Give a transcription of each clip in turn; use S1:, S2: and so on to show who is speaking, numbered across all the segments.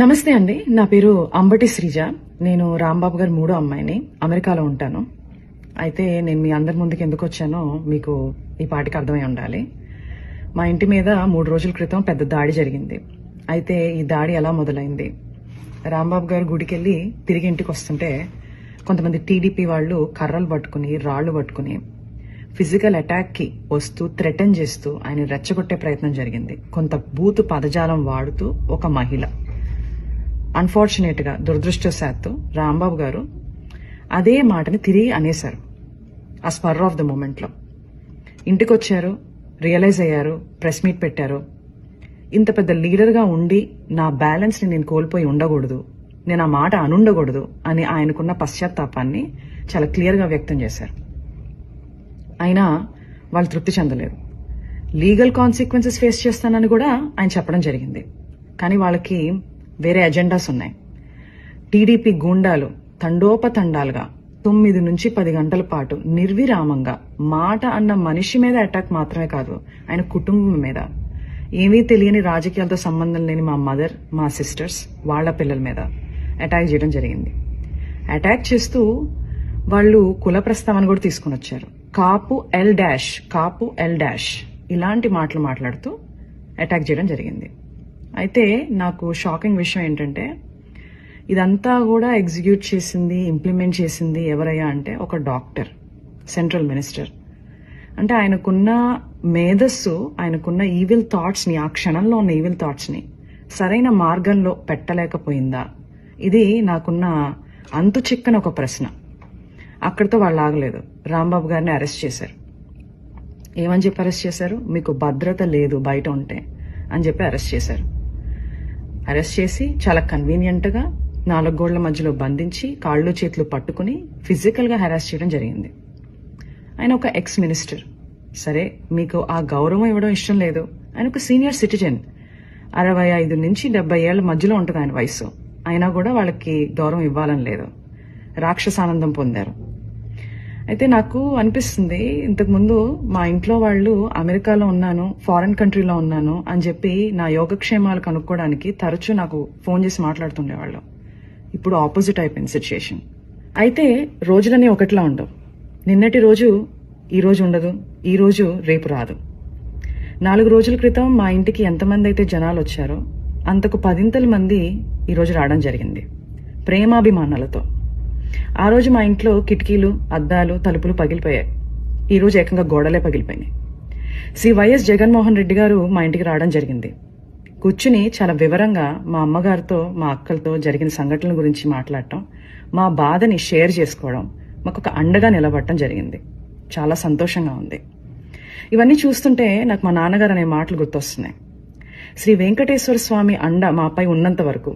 S1: నమస్తే అండి. నా పేరు అంబటి శ్రీజ. నేను రాంబాబు గారి మూడో అమ్మాయిని. అమెరికాలో ఉంటాను. అయితే నేను మీ అందరి ముందుకు ఎందుకు వచ్చానో మీకు ఈ పాటికి అర్థమై ఉండాలి. మా ఇంటి మీద 3 రోజుల క్రితం పెద్ద దాడి జరిగింది. అయితే ఈ దాడి ఎలా మొదలైంది? రాంబాబు గారు గుడికెళ్ళి తిరిగి ఇంటికి వస్తుంటే కొంతమంది టీడీపీ వాళ్ళు కర్రలు పట్టుకుని రాళ్లు పట్టుకుని ఫిజికల్ అటాక్ కి వస్తూ థ్రెటన్ చేస్తూ ఆయన రెచ్చగొట్టే ప్రయత్నం జరిగింది. కొంత బూతు పదజాలం వాడుతూ ఒక మహిళ. అన్ఫార్చునేట్ గా దురదృష్టవశాత్తు రాంబాబు గారు అదే మాటని తిరిగి అనేశారు. ఆ స్పర్ ఆఫ్ ద మూమెంట్ లో ఇంటికి వచ్చారు, రియలైజ్ అయ్యారు, ప్రెస్ మీట్ పెట్టారు. ఇంత పెద్ద లీడర్ గా ఉండి నా బ్యాలెన్స్ ని నేను కోల్పోయి ఉండకూడదు, నేను ఆ మాట అనుండకూడదు అని ఆయనకున్న పశ్చాత్తాపాన్ని చాలా క్లియర్ గా వ్యక్తం చేశారు. అయినా వాళ్ళు తృప్తి చెందలేరు. లీగల్ కాన్సిక్వెన్సెస్ ఫేస్ చేస్తానని కూడా ఆయన చెప్పడం జరిగింది. కానీ వాళ్ళకి వేరే ఎజెండాస్ ఉన్నాయి. టీడీపీ గూండాలు తండోపతండాలుగా 9 నుంచి 10 గంటల పాటు నిర్విరామంగా మాట అన్న మనిషి మీద అటాక్ మాత్రమే కాదు, ఆయన కుటుంబం మీద, ఏమీ తెలియని రాజకీయాలతో సంబంధం లేని మా మదర్, మా సిస్టర్స్, వాళ్ల పిల్లల మీద అటాక్ చేయడం జరిగింది. అటాక్ చేస్తూ వాళ్ళు కుల ప్రస్తావన కూడా తీసుకుని వచ్చారు. కాపు ఎల్ డాష్ ఇలాంటి మాటలు మాట్లాడుతూ అటాక్ చేయడం జరిగింది. అయితే నాకు షాకింగ్ విషయం ఏంటంటే ఇదంతా కూడా ఎగ్జిక్యూట్ చేసింది, ఇంప్లిమెంట్ చేసింది ఎవరయ్యా అంటే ఒక డాక్టర్, సెంట్రల్ మినిస్టర్. అంటే ఆయనకున్న మేధస్సు, ఆయనకున్న ఈవిల్ థాట్స్ ని, ఆ క్షణంలో ఉన్న ఈవిల్ థాట్స్ ని సరైన మార్గంలో పెట్టలేకపోయిందా? ఇది నాకున్న అంతు చిక్కని ఒక ప్రశ్న. అక్కడితో వాళ్ళు ఆగలేదు. రాంబాబు గారిని అరెస్ట్ చేశారు. ఏమని చెప్పి అరెస్ట్ చేశారు? మీకు భద్రత లేదు బయట ఉంటే అని చెప్పి అరెస్ట్ చేశారు. అరెస్ట్ చేసి చాలా కన్వీనియంట్ గా 4 గోళ్ల మధ్యలో బంధించి కాళ్ళు చేతులు పట్టుకుని ఫిజికల్ గా హెరాస్ చేయడం జరిగింది. ఆయన ఒక ఎక్స్ మినిస్టర్. సరే, మీకు ఆ గౌరవం ఇవ్వడం ఇష్టం లేదు. ఆయన ఒక సీనియర్ సిటిజన్, 65 నుంచి 70 ఏళ్ల మధ్యలో ఉంటుంది ఆయన వయసు. అయినా కూడా వాళ్ళకి గౌరవం ఇవ్వాలని లేదు. రాక్షసానందం పొందారు. అయితే నాకు అనిపిస్తుంది, ఇంతకుముందు మా ఇంట్లో వాళ్ళు అమెరికాలో ఉన్నాను, ఫారెన్ కంట్రీలో ఉన్నాను అని చెప్పి నా యోగక్షేమాలు కనుక్కోవడానికి తరచూ నాకు ఫోన్ చేసి మాట్లాడుతుండేవాళ్ళు. ఇప్పుడు ఆపోజిట్ అయిపోయింది సిచ్యుయేషన్. అయితే రోజులన్నీ ఒకటిలా ఉండవు. నిన్నటి రోజు ఈ రోజు ఉండదు, ఈ రోజు రేపు రాదు. 4 రోజుల క్రితం మా ఇంటికి ఎంతమంది అయితే జనాలు వచ్చారో అంతకు 10 మంది ఈ రోజు రావడం జరిగింది, ప్రేమాభిమానాలతో. ఆ రోజు మా ఇంట్లో కిటికీలు, అద్దాలు, తలుపులు పగిలిపోయాయి. ఈ రోజు ఏకంగా గోడలే పగిలిపోయినాయి. శ్రీ వైఎస్ జగన్మోహన్ రెడ్డి గారు మా ఇంటికి రావడం జరిగింది. కూర్చుని చాలా వివరంగా మా అమ్మగారితో, మా అక్కలతో జరిగిన సంఘటనల గురించి మాట్లాడటం, మా బాధని షేర్ చేసుకోవడం, మాకు ఒక అండగా నిలబడటం జరిగింది. చాలా సంతోషంగా ఉంది. ఇవన్నీ చూస్తుంటే నాకు మా నాన్నగారు అనే మాటలు గుర్తొస్తున్నాయి. శ్రీ వెంకటేశ్వర స్వామి అండ మాపై ఉన్నంత వరకు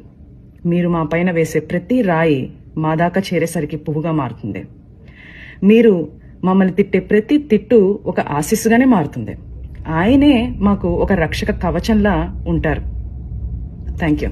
S1: మీరు మా పైన వేసే ప్రతి రాయి మా దాకా చేరేసరికి పువ్వుగా మారుతుంది. మీరు మమ్మల్ని తిట్టే ప్రతి తిట్టు ఒక ఆశీస్సుగానే మారుతుంది. ఆయనే మాకు ఒక రక్షక కవచంలా ఉంటారు. Thank you.